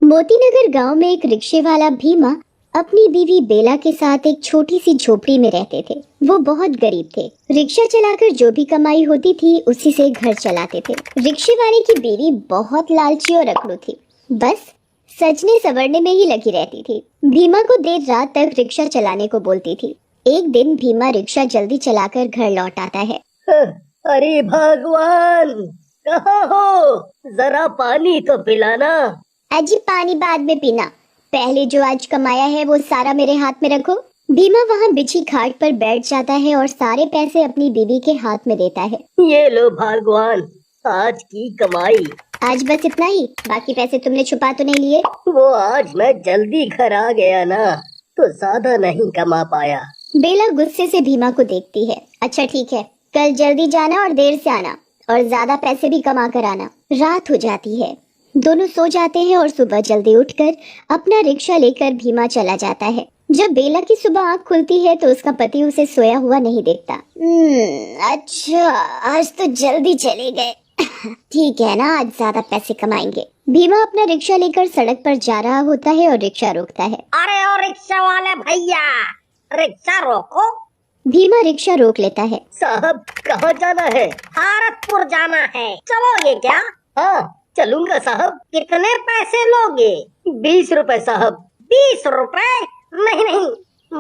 मोतीनगर गांव में एक रिक्शे वाला भीमा अपनी बीवी बेला के साथ एक छोटी सी झोपड़ी में रहते थे। वो बहुत गरीब थे। रिक्शा चलाकर जो भी कमाई होती थी उसी से घर चलाते थे। रिक्शे वाले की बीवी बहुत लालची और अकड़ू थी। बस सजने संवरने में ही लगी रहती थी। भीमा को देर रात तक रिक्शा चलाने को बोलती थी। एक दिन भीमा रिक्शा जल्दी चलाकर घर लौट आता है। अरे भगवान, कहाँ हो? जरा पानी तो पिलाना। अजी पानी बाद में पीना, पहले जो आज कमाया है वो सारा मेरे हाथ में रखो। भीमा वहाँ बिछी खाट पर बैठ जाता है और सारे पैसे अपनी बीवी के हाथ में देता है। ये लो भगवान, आज की कमाई। आज बस इतना ही? बाकी पैसे तुमने छुपा तो नहीं लिए? वो आज मैं जल्दी घर आ गया ना, तो ज्यादा नहीं कमा पाया। बेला गुस्से से भीमा को देखती है। अच्छा ठीक है, कल जल्दी जाना और देर से आना और ज्यादा पैसे भी कमा कर आना। रात हो जाती है, दोनों सो जाते हैं और सुबह जल्दी उठकर अपना रिक्शा लेकर भीमा चला जाता है। जब बेला की सुबह आँख खुलती है तो उसका पति उसे सोया हुआ नहीं देखता। अच्छा, आज तो जल्दी चले गए। ठीक है ना, आज ज्यादा पैसे कमाएंगे। भीमा अपना रिक्शा लेकर सड़क पर जा रहा होता है और रिक्शा रोकता है। अरे ओ रिक्शा वाले भैया, रिक्शा रोको। भीमा रिक्शा रोक लेता है। साहब कहाँ जाना है? भारतपुर जाना है, चलोगे क्या? हाँ चलूंगा साहब। कितने पैसे लोगे? 20 रुपए साहब। 20 रुपए? नहीं नहीं,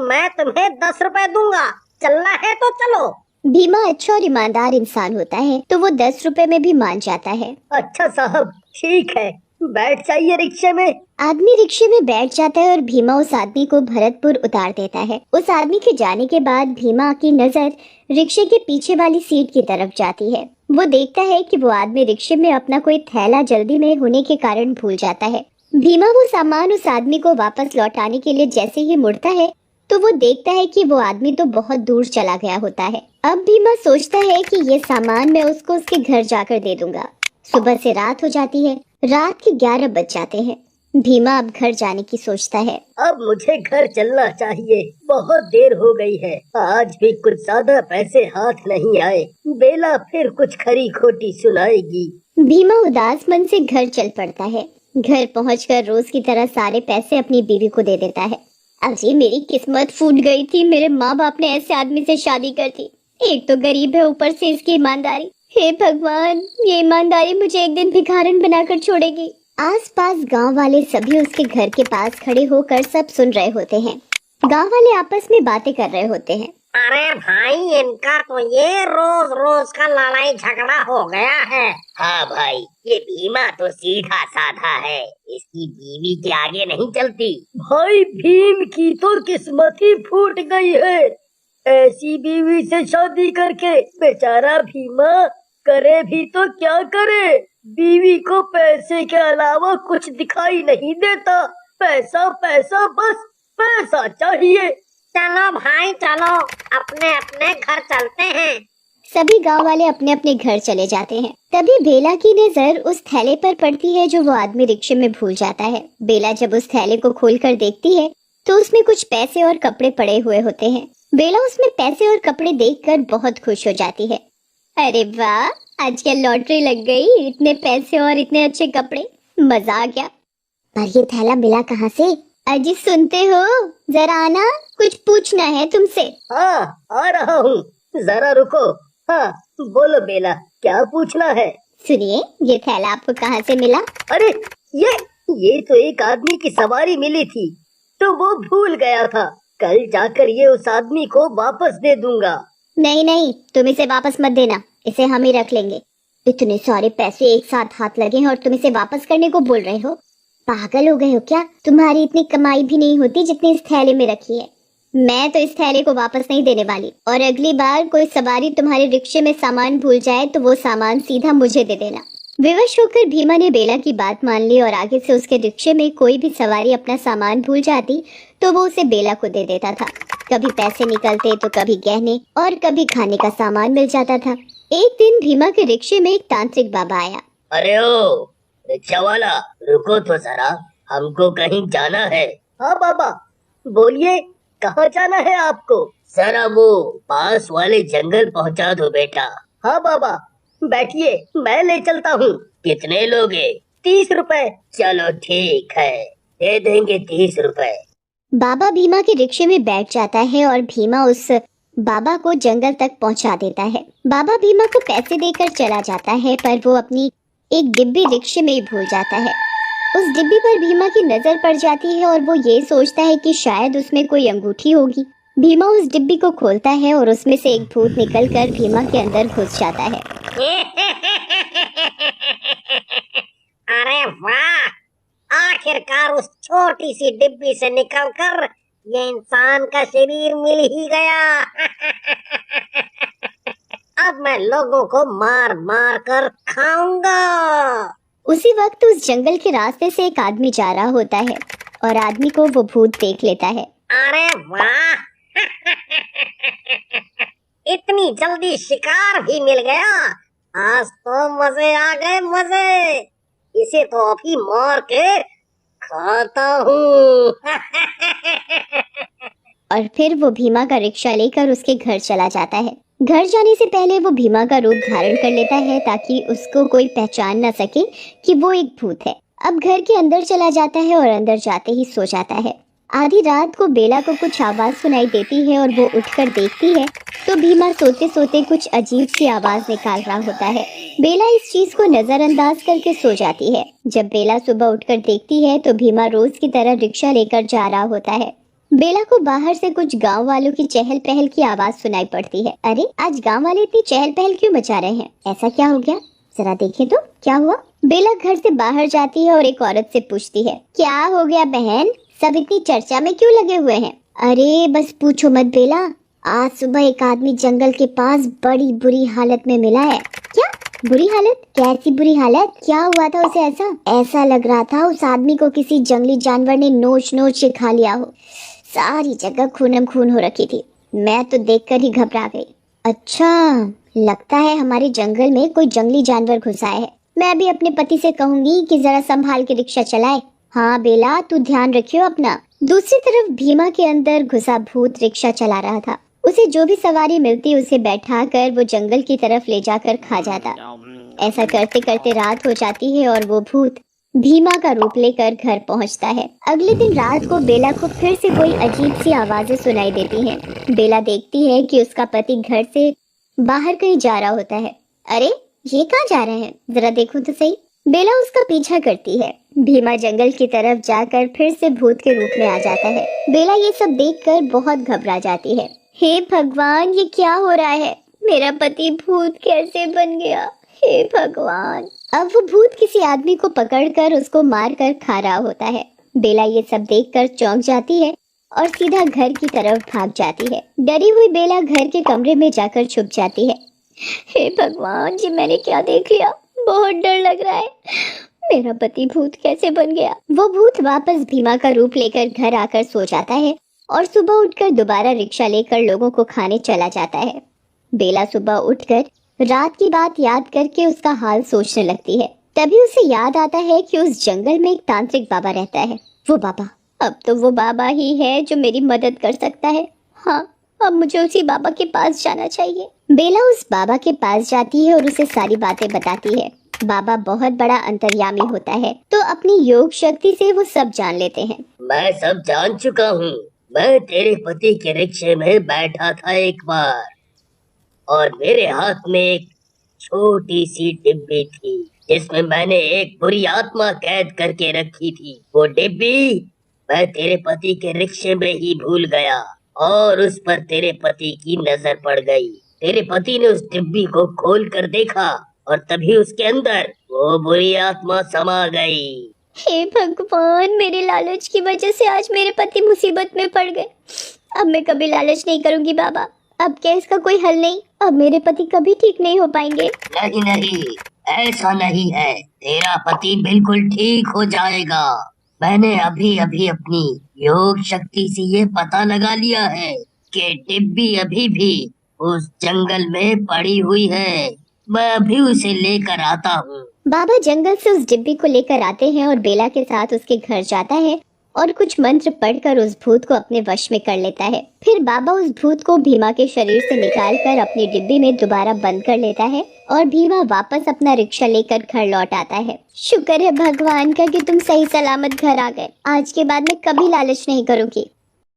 मैं तुम्हें 10 रुपए दूंगा। चलना है तो चलो। भीमा अच्छा और ईमानदार इंसान होता है तो वो 10 रुपए में भी मान जाता है। अच्छा साहब ठीक है, बैठ जाइए रिक्शे में। आदमी रिक्शे में बैठ जाता है और भीमा उस आदमी को भरतपुर उतार देता है। उस आदमी के जाने के बाद भीमा की नजर रिक्शे के पीछे वाली सीट की तरफ जाती है। वो देखता है कि वो आदमी रिक्शे में अपना कोई थैला जल्दी में होने के कारण भूल जाता है। भीमा वो सामान उस आदमी को वापस लौटाने के लिए जैसे ही मुड़ता है तो वो देखता है कि वो आदमी तो बहुत दूर चला गया होता है। अब भीमा सोचता है कि ये सामान मैं उसको उसके घर जाकर दे दूंगा। सुबह से रात हो जाती है। रात के 11 बज जाते हैं। भीमा अब घर जाने की सोचता है। अब मुझे घर चलना चाहिए, बहुत देर हो गई है। आज भी कुछ ज्यादा पैसे हाथ नहीं आए। बेला फिर कुछ खरी खोटी सुनाएगी। भीमा उदास मन से घर चल पड़ता है। घर पहुंचकर रोज की तरह सारे पैसे अपनी बीवी को दे देता है। अजी मेरी किस्मत फूट गई थी, मेरे माँ बाप ने ऐसे आदमी से शादी कर दी। एक तो गरीब है, ऊपर से इसकी ईमानदारी। हे भगवान, ये ईमानदारी मुझे एक दिन भिखारन बनाकर छोड़ेगी। आसपास गांव वाले सभी उसके घर के पास खड़े होकर सब सुन रहे होते हैं। गांव वाले आपस में बातें कर रहे होते हैं। अरे भाई, इनका तो ये रोज रोज का लड़ाई झगड़ा हो गया है। हाँ भाई, ये भीमा तो सीधा साधा है, इसकी बीवी के आगे नहीं चलती। भाई भीम की तो किस्मत ही फूट गई है। ऐसी बीवी से शादी करके बेचारा भीमा करे भी तो क्या करे। बीवी को पैसे के अलावा कुछ दिखाई नहीं देता। पैसा पैसा, बस पैसा चाहिए। चलो भाई चलो, अपने अपने घर चलते हैं। सभी गांव वाले अपने अपने घर चले जाते हैं। तभी बेला की नजर उस थैले पर पड़ती है जो वो आदमी रिक्शे में भूल जाता है। बेला जब उस थैले को खोलकर देखती है तो उसमें कुछ पैसे और कपड़े पड़े हुए होते हैं। बेला उसमें पैसे और कपड़े देखकर बहुत खुश हो जाती है। अरे वाह, आज क्या लॉटरी लग गई, इतने पैसे और इतने अच्छे कपड़े, मजा आ गया। पर ये थैला मिला कहाँ से? अजी सुनते हो, जरा आना, कुछ पूछना है तुमसे। हाँ आ रहा हूँ, जरा रुको। हाँ बोलो बेला, क्या पूछना है? सुनिए, ये थैला आपको कहाँ से मिला? अरे ये तो एक आदमी की सवारी मिली थी, तो वो भूल गया था। कल जाकर ये उस आदमी को वापस दे दूंगा। नहीं नहीं, तुम इसे वापस मत देना, इसे हम ही रख लेंगे। इतने सारे पैसे एक साथ हाथ लगे हैं और तुम इसे वापस करने को बोल रहे हो? पागल हो गए हो क्या? तुम्हारी इतनी कमाई भी नहीं होती जितनी इस थैले में रखी है। मैं तो इस थैले को वापस नहीं देने वाली, और अगली बार कोई सवारी तुम्हारे रिक्शे में सामान भूल जाए तो वो सामान सीधा मुझे दे देना। विवश होकर भीमा ने बेला की बात मान ली और आगे से उसके रिक्शे में कोई भी सवारी अपना सामान भूल जाती तो वो उसे बेला को दे देता था। कभी पैसे निकलते तो कभी गहने और कभी खाने का सामान मिल जाता था। एक दिन भीमा के रिक्शे में एक तांत्रिक बाबा आया। अरे ओ रिक्शा वाला, रुको तो जरा, हमको कहीं जाना है। हाँ बाबा बोलिए, कहाँ जाना है आपको? जरा वो पास वाले जंगल पहुँचा दो बेटा। हाँ बाबा, बैठिए मैं ले चलता हूँ। कितने लोगे? 30 रुपए? चलो ठीक है, दे देंगे 30 रुपए। बाबा भीमा के रिक्शे में बैठ जाता है और भीमा उस बाबा को जंगल तक पहुंचा देता है। बाबा भीमा को पैसे देकर चला जाता है, पर वो अपनी एक डिब्बी रिक्शे में ही भूल जाता है। उस डिब्बी पर भीमा की नजर पड़ जाती है और वो ये सोचता है कि शायद उसमें कोई अंगूठी होगी। भीमा उस डिब्बी को खोलता है और उसमें से एक भूत निकलकर भीमा के अंदर घुस जाता है। अरे वाह, आखिरकार उस छोटी सी डिब्बी से निकलकर ये इंसान का शरीर मिल ही गया। अब मैं लोगों को मार मार कर खाऊंगा। उसी वक्त उस जंगल के रास्ते से एक आदमी जा रहा होता है और आदमी को वो भूत देख लेता है। अरे वाह, इतनी जल्दी शिकार भी मिल गया। आज तो मजे आ गए, मजे। इसे तो अभी मार के खाता हूँ। और फिर वो भीमा का रिक्शा लेकर उसके घर चला जाता है। घर जाने से पहले वो भीमा का रूप धारण कर लेता है ताकि उसको कोई पहचान न सके कि वो एक भूत है। अब घर के अंदर चला जाता है और अंदर जाते ही सो जाता है। आधी रात को बेला को कुछ आवाज सुनाई देती है और वो उठकर देखती है तो भीमा सोते सोते कुछ अजीब सी आवाज निकाल रहा होता है। बेला इस चीज को नजरअंदाज करके सो जाती है। जब बेला सुबह उठकर देखती है तो भीमा रोज की तरह रिक्शा लेकर जा रहा होता है। बेला को बाहर से कुछ गांव वालों की चहल पहल की आवाज सुनाई पड़ती है। अरे, आज गांव वाले इतनी चहल पहल क्यों मचा रहे हैं? ऐसा क्या हो गया? जरा देखें तो क्या हुआ। बेला घर से बाहर जाती है और एक औरत से पूछती है, क्या हो गया बहन, सब इतनी चर्चा में क्यों लगे हुए हैं? अरे बस पूछो मत बेला, आज सुबह एक आदमी जंगल के पास बड़ी बुरी हालत में मिला है। क्या बुरी हालत? कैसी बुरी हालत? क्या हुआ था उसे? ऐसा लग रहा था उस आदमी को किसी जंगली जानवर ने नोच नोच के खा लिया हो। सारी जगह खूनम खून हो रखी थी। मैं तो देखकर ही घबरा गई। अच्छा, लगता है हमारे जंगल में कोई जंगली जानवर घुसा है। मैं भी अपने पति से कहूंगी कि जरा संभाल के रिक्शा चलाए। हाँ बेला, तू ध्यान रखियो अपना। दूसरी तरफ भीमा के अंदर घुसा भूत रिक्शा चला रहा था। उसे जो भी सवारी मिलती उसे बैठा कर वो जंगल की तरफ ले जाकर खा जाता। ऐसा करते करते रात हो जाती है और वो भूत भीमा का रूप लेकर घर पहुंचता है। अगले दिन रात को बेला को फिर से कोई अजीब सी आवाजें सुनाई देती हैं। बेला देखती है कि उसका पति घर से बाहर कहीं जा रहा होता है। अरे, ये कहाँ जा रहे हैं? जरा देखो तो सही। बेला उसका पीछा करती है। भीमा जंगल की तरफ जाकर फिर से भूत के रूप में आ जाता है। बेला ये सब देखकर बहुत घबरा जाती है। हे भगवान, ये क्या हो रहा है? मेरा पति भूत कैसे बन गया? हे भगवान। अब वो भूत किसी आदमी को पकड़कर उसको मारकर खा रहा होता है। बेला ये सब देखकर चौंक जाती है और सीधा घर की तरफ भाग जाती है। डरी हुई बेला घर के कमरे में जाकर छुप जाती है। हे भगवान, ये मैंने क्या देख लिया? बहुत डर लग रहा है। मेरा पति भूत कैसे बन गया? वो भूत वापस भीमा का रूप लेकर घर आकर सो जाता है और सुबह उठकर दोबारा रिक्शा लेकर लोगों को खाने चला जाता है। बेला सुबह उठकर रात की बात याद करके उसका हाल सोचने लगती है। तभी उसे याद आता है कि उस जंगल में एक तांत्रिक बाबा रहता है। वो बाबा, अब तो वो बाबा ही है जो मेरी मदद कर सकता है। हाँ, अब मुझे उसी बाबा के पास जाना चाहिए। बेला उस बाबा के पास जाती है और उसे सारी बातें बताती है। बाबा बहुत बड़ा अंतर्यामी होता है, तो अपनी योग शक्ति से वो सब जान लेते हैं। मैं सब जान चुका हूँ। मैं तेरे पति के रिक्शे में बैठा था एक बार और मेरे हाथ में एक छोटी सी डिब्बी थी जिसमें मैंने एक बुरी आत्मा कैद करके रखी थी। वो डिब्बी मैं तेरे पति के रिक्शे में ही भूल गया और उस पर तेरे पति की नजर पड़ गई। तेरे पति ने उस डिब्बी को खोल कर देखा और तभी उसके अंदर वो बुरी आत्मा समा गई। हे भगवान, मेरे लालच की वजह से आज मेरे पति मुसीबत में पड़ गए। अब मैं कभी लालच नहीं करूंगी बाबा। अब क्या इसका कोई हल नहीं? अब मेरे पति कभी ठीक नहीं हो पाएंगे। नहीं नहीं, ऐसा नहीं है। तेरा पति बिल्कुल ठीक हो जाएगा। मैंने अभी अभी अपनी योग शक्ति से ये पता लगा लिया है कि डिब्बी अभी भी उस जंगल में पड़ी हुई है। मैं अभी उसे लेकर आता हूँ। बाबा जंगल से उस डिब्बी को लेकर आते हैं और बेला के साथ उसके घर जाता है और कुछ मंत्र पढ़कर उस भूत को अपने वश में कर लेता है। फिर बाबा उस भूत को भीमा के शरीर से निकालकर अपनी डिब्बी में दोबारा बंद कर लेता है और भीमा वापस अपना रिक्शा लेकर घर लौट आता है। शुक्र है भगवान का कि तुम सही सलामत घर आ गए। आज के बाद मैं कभी लालच नहीं करूंगी।